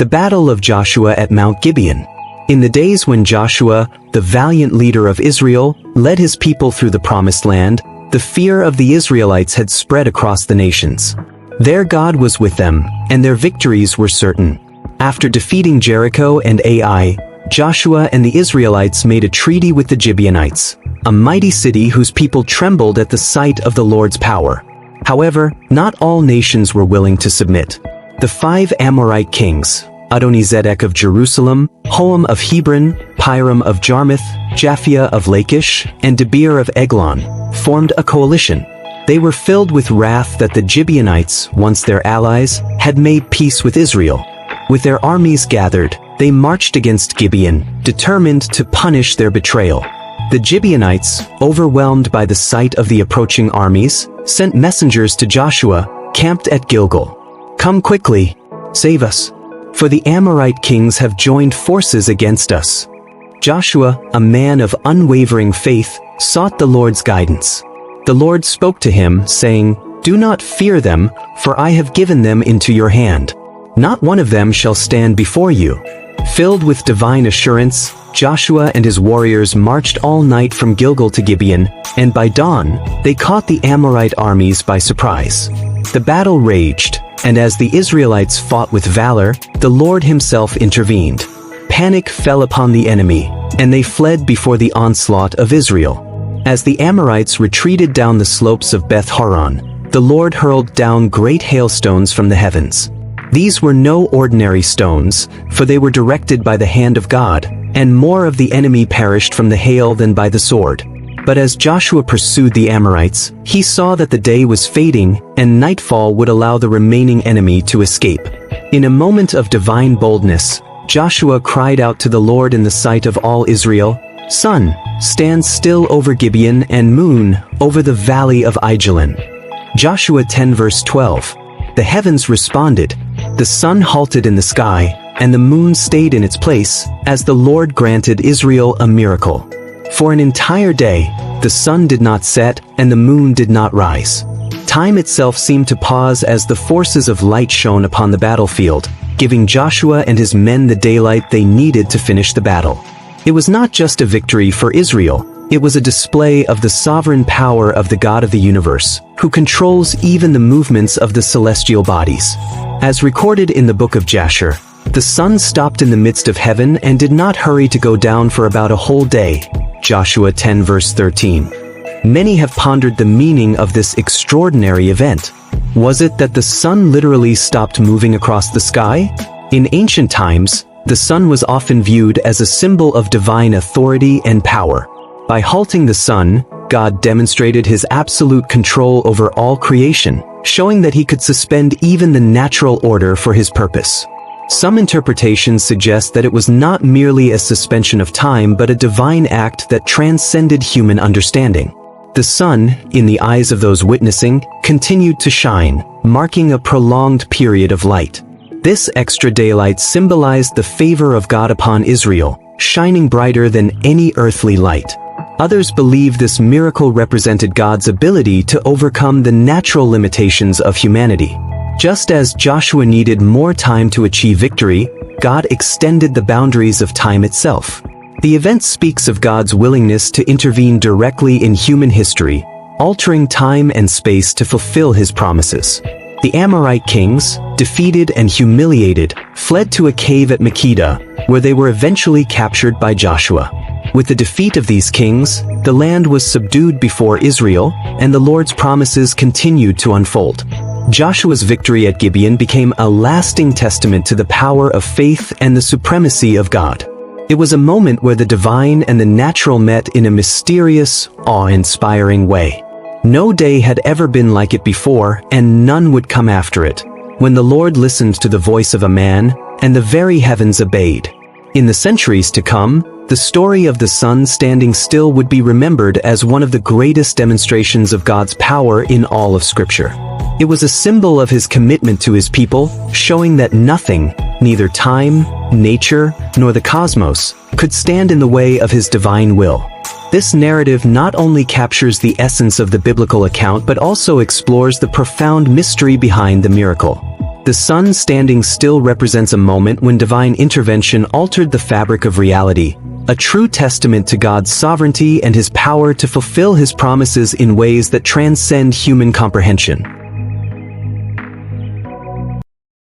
The Battle of Joshua at Mount Gibeon. In the days when Joshua, the valiant leader of Israel, led his people through the Promised Land, the fear of the Israelites had spread across the nations. Their God was with them, and their victories were certain. After defeating Jericho and Ai, Joshua and the Israelites made a treaty with the Gibeonites, a mighty city whose people trembled at the sight of the Lord's power. However, not all nations were willing to submit. The 5 Amorite kings, Adonizedek of Jerusalem, Hoam of Hebron, Piram of Jarmuth, Japhia of Lachish, and Debir of Eglon, formed a coalition. They were filled with wrath that the Gibeonites, once their allies, had made peace with Israel. With their armies gathered, they marched against Gibeon, determined to punish their betrayal. The Gibeonites, overwhelmed by the sight of the approaching armies, sent messengers to Joshua, camped at Gilgal. "Come quickly, save us, for the Amorite kings have joined forces against us." Joshua, a man of unwavering faith, sought the Lord's guidance. The Lord spoke to him, saying, "Do not fear them, for I have given them into your hand. Not one of them shall stand before you." Filled with divine assurance, Joshua and his warriors marched all night from Gilgal to Gibeon, and by dawn, they caught the Amorite armies by surprise. The battle raged, and as the Israelites fought with valor, the Lord himself intervened. Panic fell upon the enemy, and they fled before the onslaught of Israel. As the Amorites retreated down the slopes of Beth Horon, the Lord hurled down great hailstones from the heavens. These were no ordinary stones, for they were directed by the hand of God, and more of the enemy perished from the hail than by the sword. But as Joshua pursued the Amorites, he saw that the day was fading, and nightfall would allow the remaining enemy to escape. In a moment of divine boldness, Joshua cried out to the Lord in the sight of all Israel, "Sun, stand still over Gibeon, and moon, over the valley of Ajalon." Joshua 10 verse 12. The heavens responded, the sun halted in the sky, and the moon stayed in its place, as the Lord granted Israel a miracle. For an entire day, the sun did not set, and the moon did not rise. Time itself seemed to pause as the forces of light shone upon the battlefield, giving Joshua and his men the daylight they needed to finish the battle. It was not just a victory for Israel, it was a display of the sovereign power of the God of the universe, who controls even the movements of the celestial bodies. As recorded in the book of Jasher, the sun stopped in the midst of heaven and did not hurry to go down for about a whole day. Joshua 10 verse 13. Many have pondered the meaning of this extraordinary event. Was it that the sun literally stopped moving across the sky? In ancient times, the sun was often viewed as a symbol of divine authority and power. By halting the sun, God demonstrated his absolute control over all creation, showing that he could suspend even the natural order for his purpose. Some interpretations suggest that it was not merely a suspension of time but a divine act that transcended human understanding. The sun, in the eyes of those witnessing, continued to shine, marking a prolonged period of light. This extra daylight symbolized the favor of God upon Israel, shining brighter than any earthly light. Others believe this miracle represented God's ability to overcome the natural limitations of humanity. Just as Joshua needed more time to achieve victory, God extended the boundaries of time itself. The event speaks of God's willingness to intervene directly in human history, altering time and space to fulfill his promises. The Amorite kings, defeated and humiliated, fled to a cave at Makkedah, where they were eventually captured by Joshua. With the defeat of these kings, the land was subdued before Israel, and the Lord's promises continued to unfold. Joshua's victory at Gibeon became a lasting testament to the power of faith and the supremacy of God. It was a moment where the divine and the natural met in a mysterious, awe-inspiring way. No day had ever been like it before, and none would come after it, when the Lord listened to the voice of a man, and the very heavens obeyed. In the centuries to come, the story of the sun standing still would be remembered as one of the greatest demonstrations of God's power in all of Scripture. It was a symbol of his commitment to his people, showing that nothing, neither time, nature, nor the cosmos, could stand in the way of his divine will. This narrative not only captures the essence of the biblical account but also explores the profound mystery behind the miracle. The sun standing still represents a moment when divine intervention altered the fabric of reality, a true testament to God's sovereignty and his power to fulfill his promises in ways that transcend human comprehension.